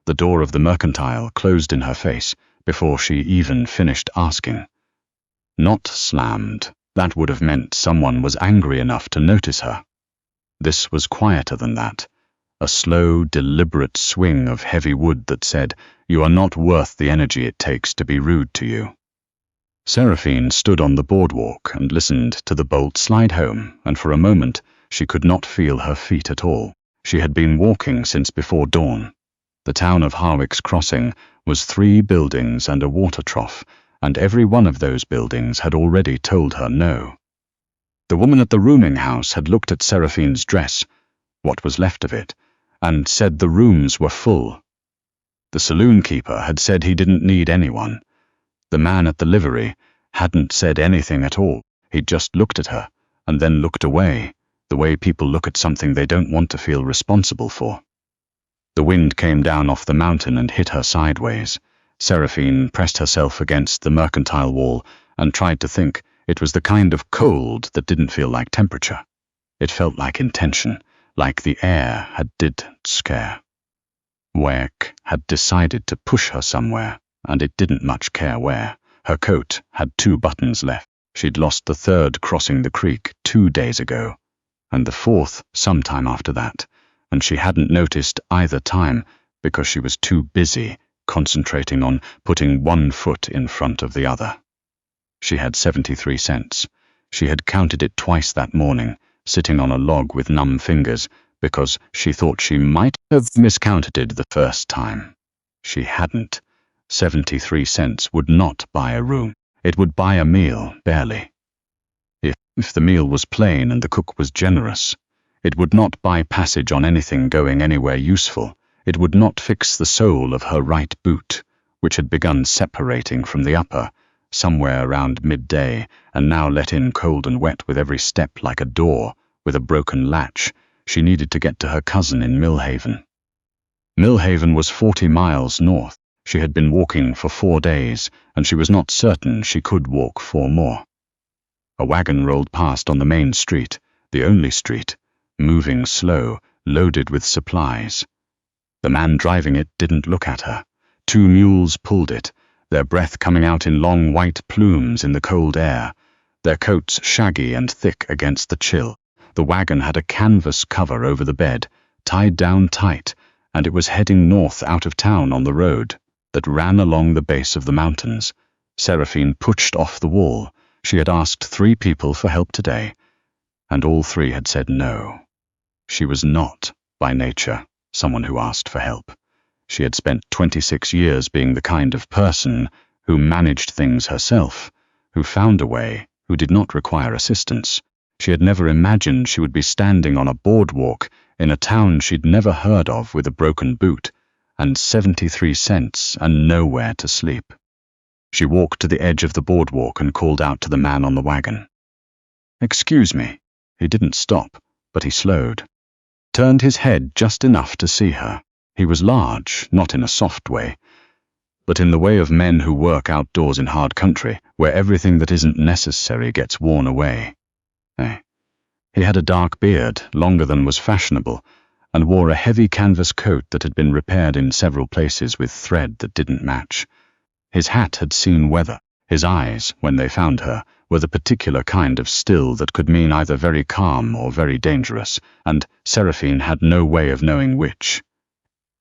The door of the mercantile closed in her face before she even finished asking. Not slammed. That would have meant someone was angry enough to notice her. This was quieter than that. A slow, deliberate swing of heavy wood that said, "You are not worth the energy it takes to be rude to you." Seraphine stood on the boardwalk and listened to the bolt slide home, and for a moment she could not feel her feet at all. She had been walking since before dawn. The town of Harwick's crossing was 3 buildings and a water trough, and every one of those buildings had already told her no. The woman at the rooming house had looked at Seraphine's dress, what was left of it, and said the rooms were full. The saloon keeper had said he didn't need anyone. The man at the livery hadn't said anything at all. He'd just looked at her, and then looked away, the way people look at something they don't want to feel responsible for. The wind came down off the mountain and hit her sideways. Seraphine pressed herself against the mercantile wall and tried to think. It was the kind of cold that didn't feel like temperature. It felt like intention, like the air did scare. Wagon had decided to push her somewhere, and it didn't much care where. Her coat had 2 buttons left. She'd lost the 3rd crossing the creek 2 days ago, and the 4th sometime after that, and she hadn't noticed either time because she was too busy concentrating on putting one foot in front of the other. She had 73 cents. She had counted it twice that morning, sitting on a log with numb fingers, because she thought she might have miscounted it the first time. She hadn't. 73 cents would not buy a room. It would buy a meal, barely. If the meal was plain and the cook was generous, it would not buy passage on anything going anywhere useful. It would not fix the sole of her right boot, which had begun separating from the upper, somewhere around midday, and now let in cold and wet with every step like a door with a broken latch. She needed to get to her cousin in Millhaven. Millhaven was 40 miles north. She had been walking for 4 days, and she was not certain she could walk 4 more. A wagon rolled past on the main street, the only street, moving slow, loaded with supplies. The man driving it didn't look at her. 2 mules pulled it, their breath coming out in long white plumes in the cold air, their coats shaggy and thick against the chill. The wagon had a canvas cover over the bed, tied down tight, and it was heading north out of town on the road that ran along the base of the mountains. Seraphine pushed off the wall. She had asked 3 people for help today, and all 3 had said no. She was not, by nature, someone who asked for help. She had spent 26 years being the kind of person who managed things herself, who found a way, who did not require assistance. She had never imagined she would be standing on a boardwalk in a town she'd never heard of with a broken boot, and 73 cents and nowhere to sleep. She walked to the edge of the boardwalk and called out to the man on the wagon. "Excuse me." He didn't stop, but he slowed, turned his head just enough to see her. He was large, not in a soft way, but in the way of men who work outdoors in hard country, where everything that isn't necessary gets worn away. He had a dark beard, longer than was fashionable, and wore a heavy canvas coat that had been repaired in several places with thread that didn't match. His hat had seen weather. His eyes, when they found her, were the particular kind of still that could mean either very calm or very dangerous, and Seraphine had no way of knowing which.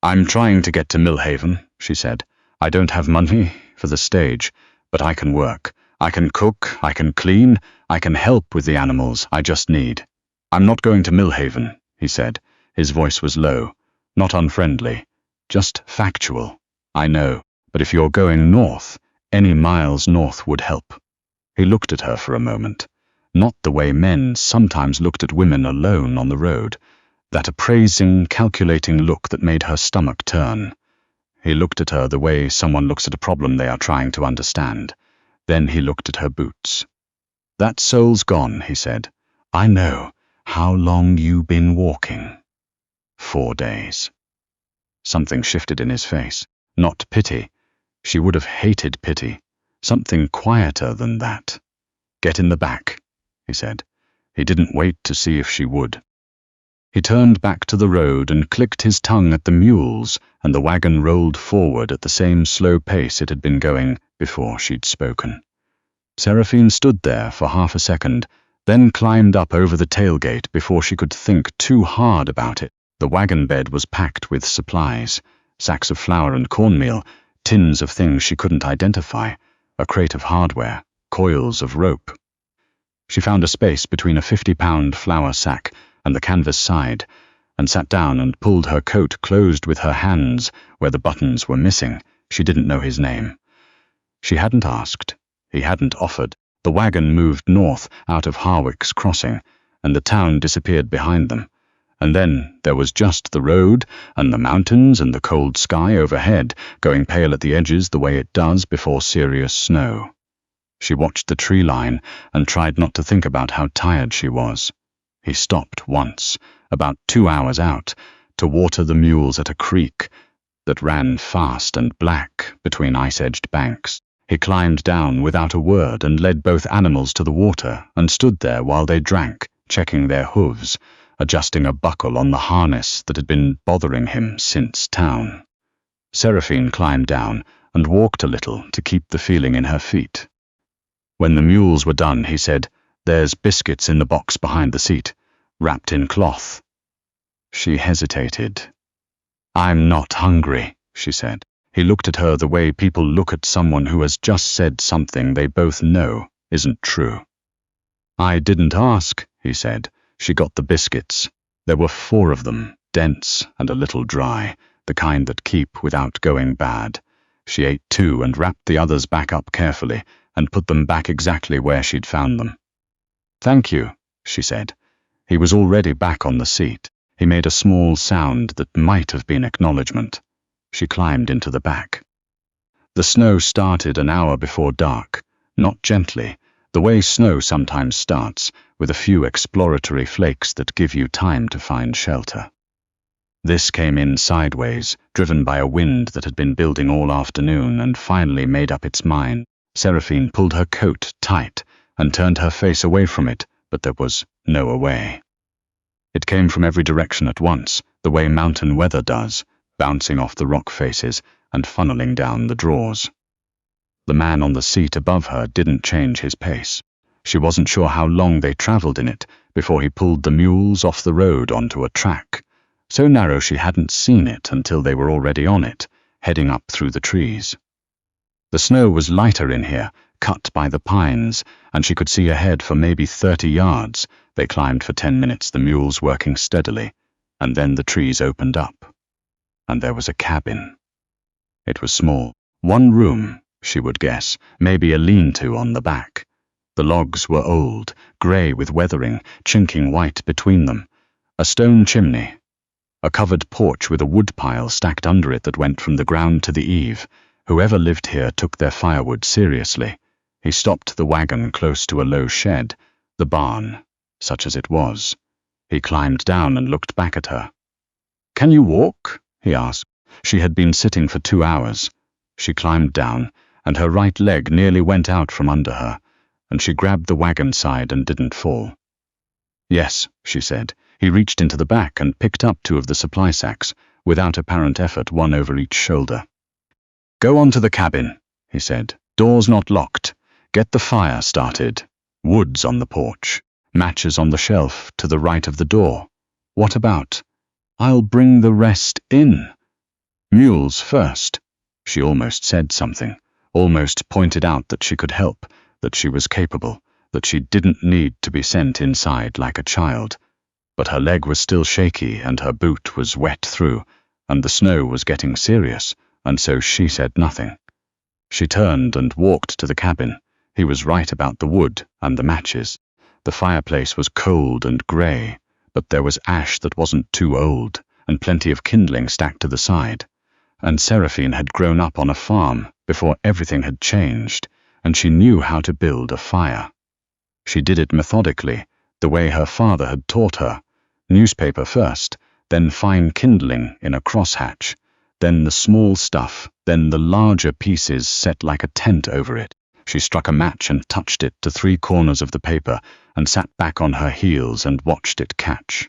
"I'm trying to get to Millhaven," she said. "I don't have money for the stage, but I can work. I can cook, I can clean, I can help with the animals I just need." "I'm not going to Millhaven," he said. His voice was low, not unfriendly, just factual. "I know, but if you're going north, any miles north would help." He looked at her for a moment, not the way men sometimes looked at women alone on the road, that appraising, calculating look that made her stomach turn. He looked at her the way someone looks at a problem they are trying to understand. Then he looked at her boots. "That sole's gone," he said. "I know. How long you been walking?" 4 days. Something shifted in his face. Not pity. She would have hated pity. Something quieter than that. "Get in the back," he said. He didn't wait to see if she would. He turned back to the road and clicked his tongue at the mules, and the wagon rolled forward at the same slow pace it had been going before she'd spoken. Seraphine stood there for half a second, then climbed up over the tailgate before she could think too hard about it. The wagon bed was packed with supplies, sacks of flour and cornmeal, tins of things she couldn't identify, a crate of hardware, coils of rope. She found a space between a 50-pound flour sack and the canvas side, and sat down and pulled her coat closed with her hands where the buttons were missing. She didn't know his name. She hadn't asked. He hadn't offered. The wagon moved north out of Harwick's crossing, and the town disappeared behind them. And then there was just the road and the mountains and the cold sky overhead, going pale at the edges the way it does before serious snow. She watched the tree line and tried not to think about how tired she was. He stopped once, about 2 hours out, to water the mules at a creek that ran fast and black between ice-edged banks. He climbed down without a word and led both animals to the water and stood there while they drank, checking their hooves, adjusting a buckle on the harness that had been bothering him since town. Seraphine climbed down and walked a little to keep the feeling in her feet. When the mules were done, he said, "There's biscuits in the box behind the seat, wrapped in cloth." She hesitated. "I'm not hungry," she said. He looked at her the way people look at someone who has just said something they both know isn't true. "I didn't ask," he said. She got the biscuits. There were 4 of them, dense and a little dry, the kind that keep without going bad. She ate 2 and wrapped the others back up carefully and put them back exactly where she'd found them. "Thank you," she said. He was already back on the seat. He made a small sound that might have been acknowledgement. She climbed into the back. The snow started an hour before dark, not gently, the way snow sometimes starts, with a few exploratory flakes that give you time to find shelter. This came in sideways, driven by a wind that had been building all afternoon and finally made up its mind. Seraphine pulled her coat tight and turned her face away from it, but there was no away. It came from every direction at once, the way mountain weather does, bouncing off the rock faces and funneling down the draws. The man on the seat above her didn't change his pace. She wasn't sure how long they traveled in it before he pulled the mules off the road onto a track, so narrow she hadn't seen it until they were already on it, heading up through the trees. The snow was lighter in here, cut by the pines, and she could see ahead for maybe 30 yards. They climbed for 10 minutes, the mules working steadily, and then the trees opened up. And there was a cabin. It was small. 1 room, she would guess, maybe a lean-to on the back. The logs were old, grey with weathering, chinking white between them. A stone chimney. A covered porch with a wood pile stacked under it that went from the ground to the eave. Whoever lived here took their firewood seriously. He stopped the wagon close to a low shed, the barn, such as it was. He climbed down and looked back at her. "Can you walk?" he asked. She had been sitting for 2 hours. She climbed down, and her right leg nearly went out from under her, and she grabbed the wagon side and didn't fall. "Yes," she said. He reached into the back and picked up 2 of the supply sacks, without apparent effort, one over each shoulder. "Go on to the cabin," he said. "Door's not locked. Get the fire started. Wood's on the porch. Matches on the shelf to the right of the door. What about? I'll bring the rest in. Mules first." She almost said something, almost pointed out that she could help, that she was capable, that she didn't need to be sent inside like a child. But her leg was still shaky and her boot was wet through, and the snow was getting serious, and so she said nothing. She turned and walked to the cabin. He was right about the wood and the matches. The fireplace was cold and grey, but there was ash that wasn't too old, and plenty of kindling stacked to the side. And Seraphine had grown up on a farm before everything had changed, and she knew how to build a fire. She did it methodically, the way her father had taught her. Newspaper first, then fine kindling in a crosshatch, then the small stuff, then the larger pieces set like a tent over it. She struck a match and touched it to 3 corners of the paper and sat back on her heels and watched it catch.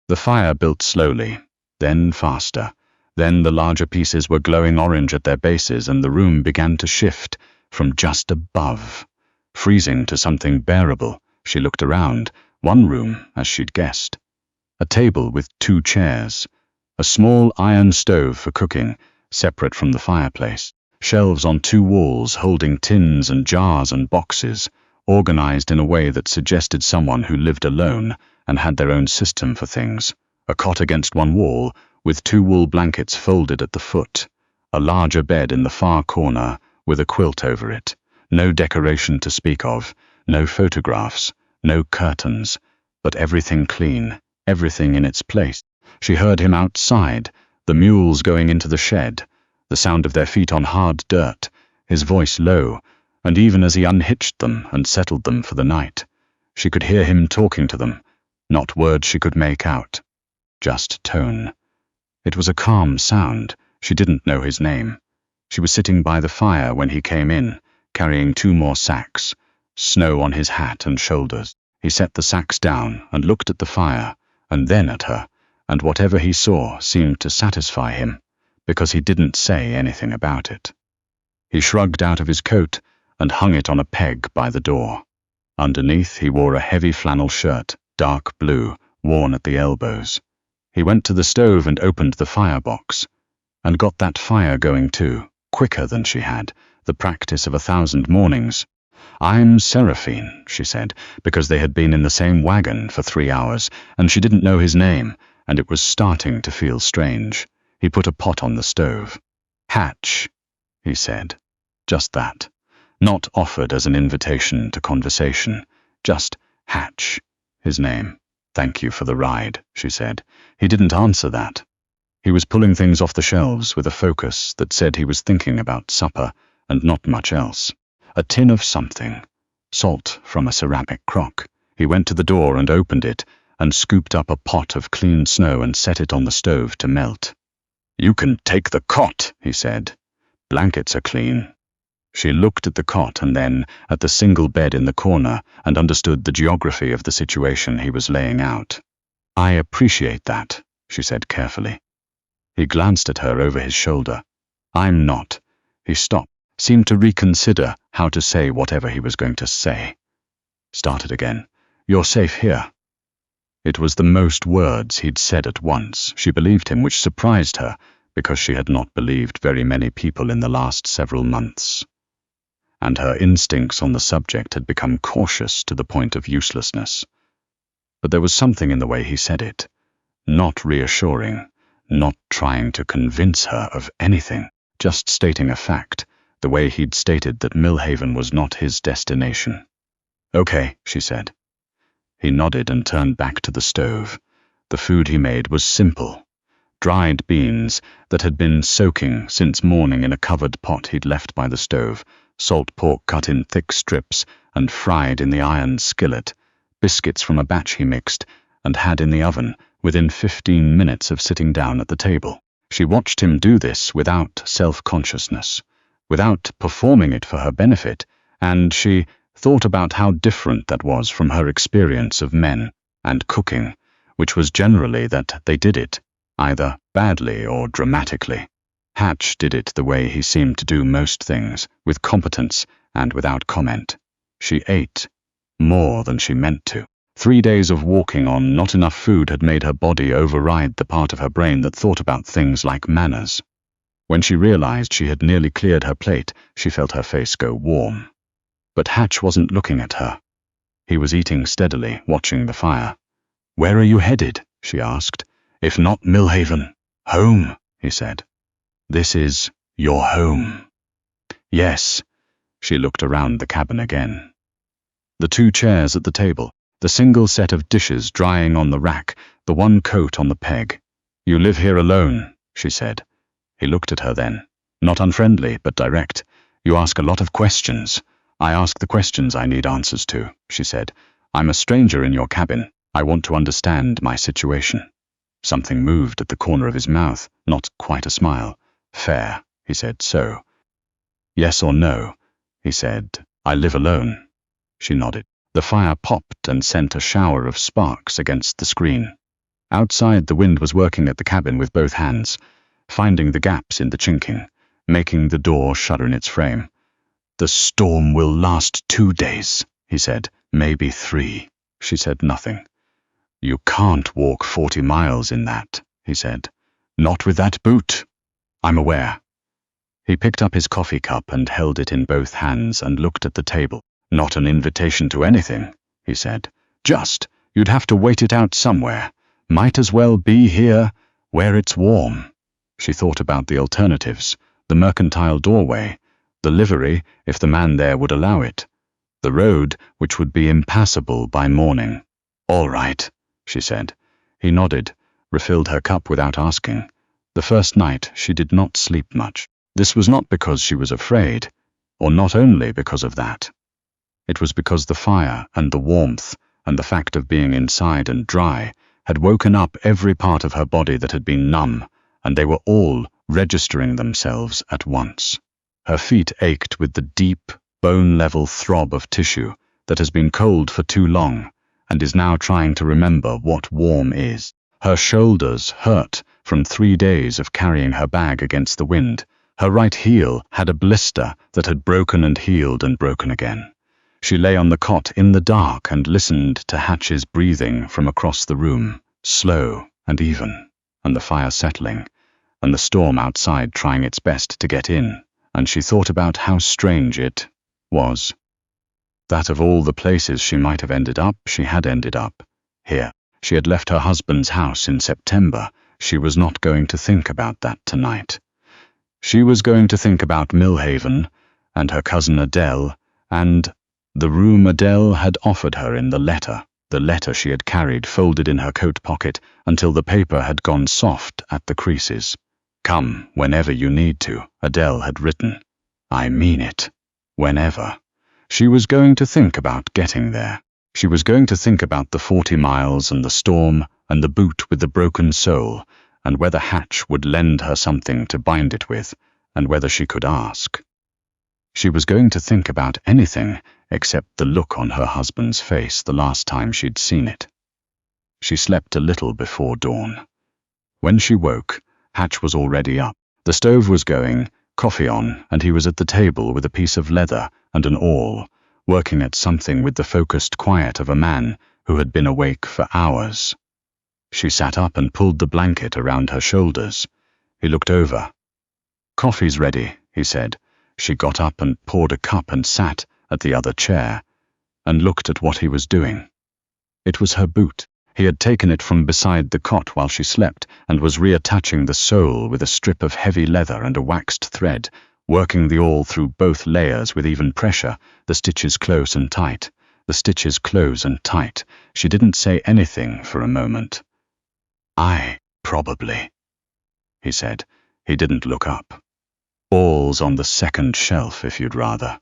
The fire built slowly, then faster. Then the larger pieces were glowing orange at their bases, and the room began to shift from just above, freezing to something bearable. She looked around. One room, as she'd guessed. A table with 2 chairs. A small iron stove for cooking, separate from the fireplace. Shelves on 2 walls holding tins and jars and boxes, organized in a way that suggested someone who lived alone and had their own system for things. A cot against one wall, with 2 wool blankets folded at the foot. A larger bed in the far corner, with a quilt over it. No decoration to speak of, no photographs, no curtains, but everything clean, everything in its place. She heard him outside, the mules going into the shed, the sound of their feet on hard dirt, his voice low, and even as he unhitched them and settled them for the night, she could hear him talking to them, not words she could make out, just tone. It was a calm sound. She didn't know his name. She was sitting by the fire when he came in, carrying 2 more sacks, snow on his hat and shoulders. He set the sacks down and looked at the fire, and then at her, and whatever he saw seemed to satisfy him, because he didn't say anything about it. He shrugged out of his coat and hung it on a peg by the door. Underneath he wore a heavy flannel shirt, dark blue, worn at the elbows. He went to the stove and opened the firebox, and got that fire going too, quicker than she had, the practice of 1,000 mornings. "I'm Seraphine," she said, because they had been in the same wagon for 3 hours, and she didn't know his name, and it was starting to feel strange. He put a pot on the stove. "Hatch," he said. Just that. Not offered as an invitation to conversation. Just Hatch, his name. "Thank you for the ride," she said. He didn't answer that. He was pulling things off the shelves with a focus that said he was thinking about supper and not much else. A tin of something. Salt from a ceramic crock. He went to the door and opened it and scooped up a pot of clean snow and set it on the stove to melt. "You can take the cot," he said. "Blankets are clean." She looked at the cot and then at the single bed in the corner and understood the geography of the situation he was laying out. "I appreciate that," she said carefully. He glanced at her over his shoulder. "I'm not." He stopped, seemed to reconsider how to say whatever he was going to say. Started again. "You're safe here." It was the most words he'd said at once. She believed him, which surprised her, because she had not believed very many people in the last several months. And her instincts on the subject had become cautious to the point of uselessness. But there was something in the way he said it, not reassuring, not trying to convince her of anything, just stating a fact, the way he'd stated that Millhaven was not his destination. "Okay," she said. He nodded and turned back to the stove. The food he made was simple. Dried beans that had been soaking since morning in a covered pot he'd left by the stove, salt pork cut in thick strips and fried in the iron skillet, biscuits from a batch he mixed and had in the oven within 15 minutes of sitting down at the table. She watched him do this without self-consciousness, without performing it for her benefit, and she thought about how different that was from her experience of men and cooking, which was generally that they did it, either badly or dramatically. Hatch did it the way he seemed to do most things, with competence and without comment. She ate more than she meant to. 3 days of walking on not enough food had made her body override the part of her brain that thought about things like manners. When she realized she had nearly cleared her plate, she felt her face go warm. But Hatch wasn't looking at her. He was eating steadily, watching the fire. "Where are you headed?" she asked. "If not Millhaven." "Home," he said. "This is your home." "Yes." She looked around the cabin again. The 2 chairs at the table, the single set of dishes drying on the rack, the one coat on the peg. "You live here alone," she said. He looked at her then. "Not unfriendly, but direct. You ask a lot of questions." "I ask the questions I need answers to," she said. "I'm a stranger in your cabin. I want to understand my situation." Something moved at the corner of his mouth, not quite a smile. "Fair," he said. "So, yes or no?" He said, "I live alone." She nodded. The fire popped and sent a shower of sparks against the screen. Outside, the wind was working at the cabin with both hands, finding the gaps in the chinking, making the door shudder in its frame. "The storm will last 2 days," he said. "Maybe 3. She said nothing. "You can't walk 40 miles in that," he said. "Not with that boot." "I'm aware." He picked up his coffee cup and held it in both hands and looked at the table. "Not an invitation to anything," he said. "Just, you'd have to wait it out somewhere. Might as well be here, where it's warm." She thought about the alternatives, the mercantile doorway, the livery, if the man there would allow it, the road, which would be impassable by morning. "All right," she said. He nodded, refilled her cup without asking. The first night she did not sleep much. This was not because she was afraid, or not only because of that. It was because the fire and the warmth and the fact of being inside and dry had woken up every part of her body that had been numb, and they were all registering themselves at once. Her feet ached with the deep, bone-level throb of tissue that has been cold for too long and is now trying to remember what warm is. Her shoulders hurt from 3 days of carrying her bag against the wind. Her right heel had a blister that had broken and healed and broken again. She lay on the cot in the dark and listened to Hatch's breathing from across the room, slow and even, and the fire settling, and the storm outside trying its best to get in, and she thought about how strange it was. That of all the places she might have ended up, she had ended up here. She had left her husband's house in September. She was not going to think about that tonight. She was going to think about Millhaven, and her cousin Adele, and the room Adele had offered her in the letter she had carried folded in her coat pocket until the paper had gone soft at the creases. "Come whenever you need to," Adele had written. "I mean it. Whenever." She was going to think about getting there. She was going to think about the 40 miles and the storm and the boot with the broken sole, and whether Hatch would lend her something to bind it with, and whether she could ask. She was going to think about anything except the look on her husband's face the last time she'd seen it. She slept a little before dawn. When she woke, Hatch was already up. The stove was going, coffee on, and he was at the table with a piece of leather and an awl, working at something with the focused quiet of a man who had been awake for hours. She sat up and pulled the blanket around her shoulders. He looked over. "Coffee's ready," he said. She got up and poured a cup and sat at the other chair and looked at what he was doing. It was her boot. He had taken it from beside the cot while she slept and was reattaching the sole with a strip of heavy leather and a waxed thread, working the awl through both layers with even pressure, the stitches close and tight. The stitches close and tight. She didn't say anything for a moment. Probably," he said. He didn't look up. "All's on the second shelf, if you'd rather."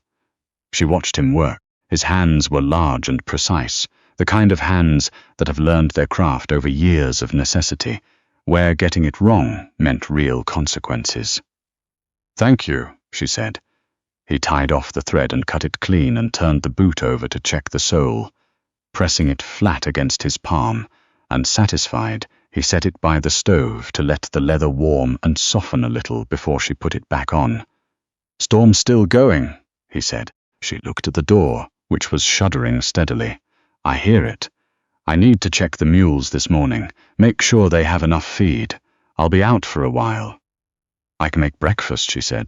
She watched him work. His hands were large and precise, the kind of hands that have learned their craft over years of necessity, where getting it wrong meant real consequences. "Thank you," she said. He tied off the thread and cut it clean and turned the boot over to check the sole, pressing it flat against his palm, and satisfied, he set it by the stove to let the leather warm and soften a little before she put it back on. "Storm's still going," he said. She looked at the door, which was shuddering steadily. "I hear it. I need to check the mules this morning, make sure they have enough feed. I'll be out for a while." "I can make breakfast," she said.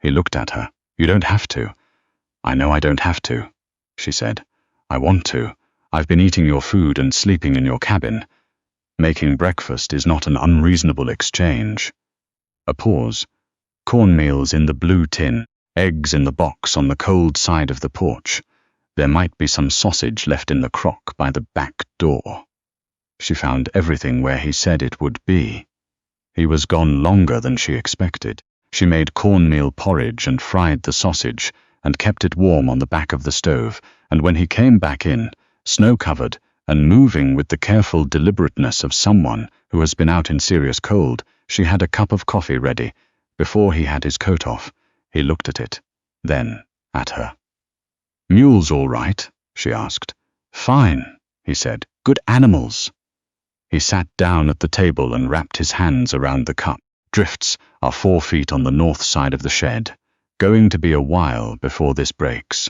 He looked at her. "You don't have to." "I know I don't have to," she said. "I want to. I've been eating your food and sleeping in your cabin. Making breakfast is not an unreasonable exchange." A pause. Cornmeal's in the blue tin, eggs in the box on the cold side of the porch. There might be some sausage left in the crock by the back door. She found everything where he said it would be. He was gone longer than she expected. She made cornmeal porridge and fried the sausage and kept it warm on the back of the stove, and when he came back in, snow-covered and moving with the careful deliberateness of someone who has been out in serious cold, she had a cup of coffee ready. Before he had his coat off, he looked at it, then at her. "Mules all right?" she asked. "Fine," he said. "Good animals." He sat down at the table and wrapped his hands around the cup. Drifts are 4 feet on the north side of the shed. Going to be a while before this breaks.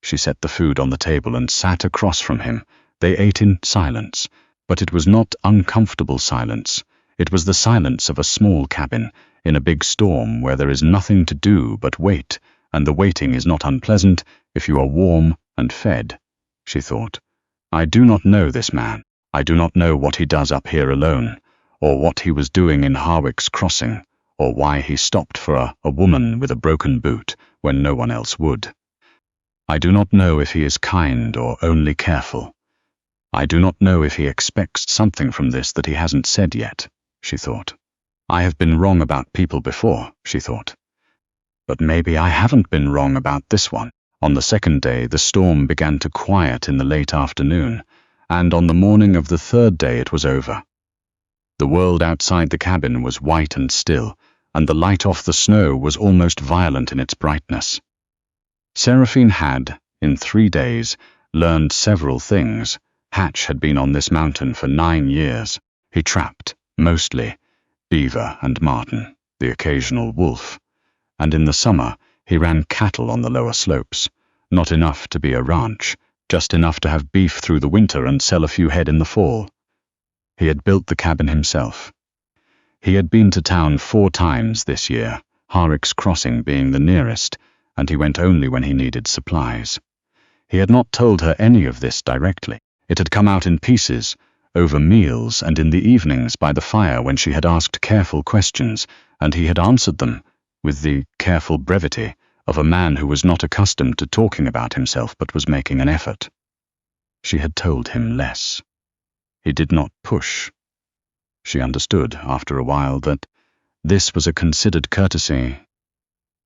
She set the food on the table and sat across from him. They ate in silence, but it was not uncomfortable silence. It was the silence of a small cabin in a big storm where there is nothing to do but wait, and the waiting is not unpleasant if you are warm and fed, she thought. I do not know this man. I do not know what he does up here alone, or what he was doing in Harwick's crossing, or why he stopped for a woman with a broken boot when no one else would. I do not know if he is kind or only careful. I do not know if he expects something from this that he hasn't said yet, she thought. I have been wrong about people before, she thought. But maybe I haven't been wrong about this one. On the second day, the storm began to quiet in the late afternoon, and on the morning of the third day it was over. The world outside the cabin was white and still, and the light off the snow was almost violent in its brightness. Seraphine had, in 3 days, learned several things. Hatch had been on this mountain for 9 years. He trapped, mostly, beaver and marten, the occasional wolf. And in the summer, he ran cattle on the lower slopes. Not enough to be a ranch, just enough to have beef through the winter and sell a few head in the fall. He had built the cabin himself. He had been to town 4 times this year, Harwick's crossing being the nearest, and he went only when he needed supplies. He had not told her any of this directly. It had come out in pieces, over meals and in the evenings by the fire when she had asked careful questions, and he had answered them with the careful brevity of a man who was not accustomed to talking about himself but was making an effort. She had told him less. He did not push. She understood, after a while, that this was a considered courtesy.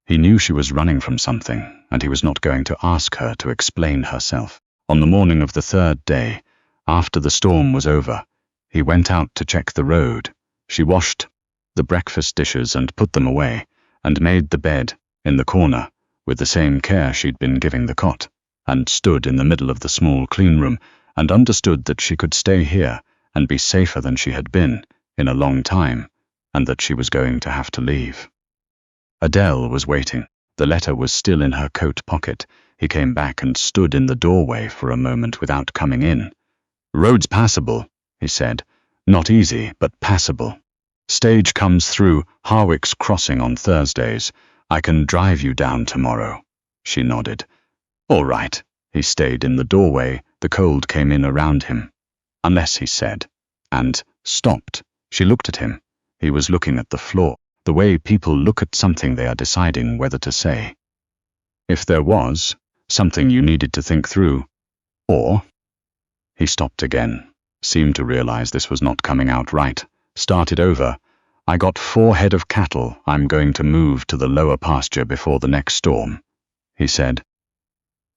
He knew she was running from something, and he was not going to ask her to explain herself. On the morning of the third day, after the storm was over, he went out to check the road. She washed the breakfast dishes and put them away, and made the bed in the corner with the same care she'd been giving the cot, and stood in the middle of the small clean room and understood that she could stay here and be safer than she had been in a long time, and that she was going to have to leave. Adele was waiting. The letter was still in her coat pocket. He came back and stood in the doorway for a moment without coming in. "Road's passable," he said. "Not easy, but passable. Stage comes through Harwick's crossing on Thursdays. I can drive you down tomorrow." She nodded. "All right." He stayed in the doorway. The cold came in around him. "Unless," he said, and stopped. She looked at him. He was looking at the floor, the way people look at something they are deciding whether to say. "If there was something you needed to think through, or—" He stopped again, seemed to realize this was not coming out right, started over. "I got 4 head of cattle. I'm going to move to the lower pasture before the next storm," he said.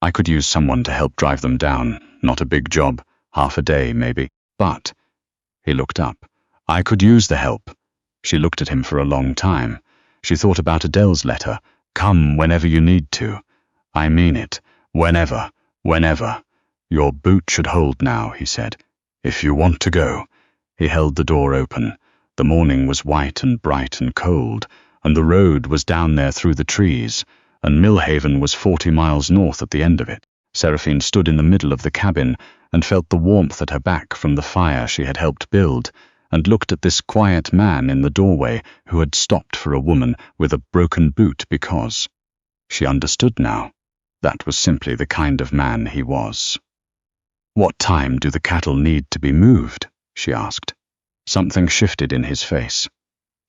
"I could use someone to help drive them down. Not a big job, half a day maybe, but—" He looked up. "I could use the help." She looked at him for a long time. She thought about Adele's letter. "Come whenever you need to. I mean it. Whenever. Your boot should hold now," he said. "If you want to go." He held the door open. The morning was white and bright and cold, and the road was down there through the trees, and Millhaven was 40 miles north at the end of it. Seraphine stood in the middle of the cabin and felt the warmth at her back from the fire she had helped build, and looked at this quiet man in the doorway who had stopped for a woman with a broken boot because— She understood now. That was simply the kind of man he was. "What time do the cattle need to be moved?" she asked. Something shifted in his face.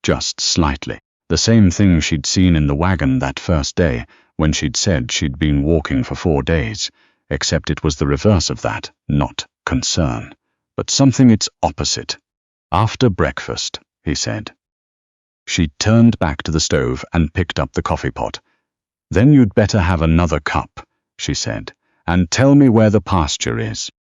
Just slightly. The same thing she'd seen in the wagon that first day, when she'd said she'd been walking for 4 days, except it was the reverse of that, not concern, but something its opposite. "After breakfast," he said. She turned back to the stove and picked up the coffee pot. "Then you'd better have another cup," she said, "and tell me where the pasture is."